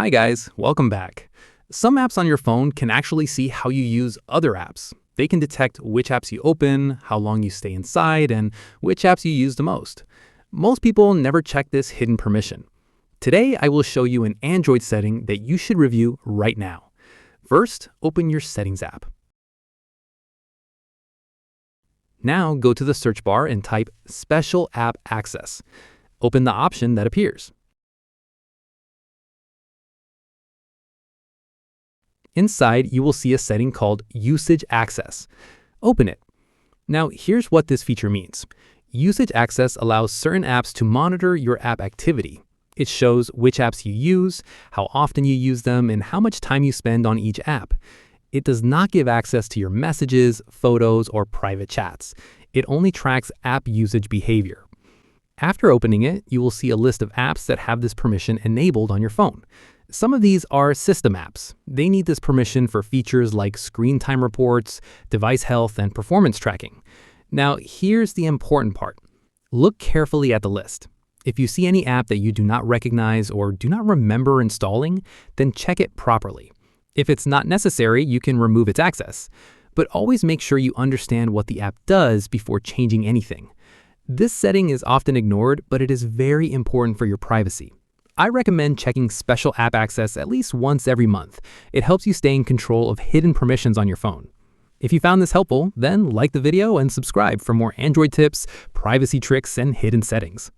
Hi guys, welcome back. Some apps on your phone can actually see how you use other apps. They can detect which apps you open, how long you stay inside, and which apps you use the most. Most people never check this hidden permission. Today, I will show you an Android setting that you should review right now. First, open your Settings app. Now go to the search bar and type Special App Access. Open the option that appears. Inside, you will see a setting called Usage Access. Open it. Now, here's what this feature means. Usage Access allows certain apps to monitor your app activity. It shows which apps you use, how often you use them, and how much time you spend on each app. It does not give access to your messages, photos, or private chats. It only tracks app usage behavior. After opening it, you will see a list of apps that have this permission enabled on your phone. Some of these are system apps. They need this permission for features like screen time reports, device health, and performance tracking. Now, here's the important part. Look carefully at the list. If you see any app that you do not recognize or do not remember installing, then check it properly. If it's not necessary, you can remove its access. But always make sure you understand what the app does before changing anything. This setting is often ignored, but it is very important for your privacy. I recommend checking Special App Access at least once every month. It helps you stay in control of hidden permissions on your phone. If you found this helpful, then like the video and subscribe for more Android tips, privacy tricks, and hidden settings.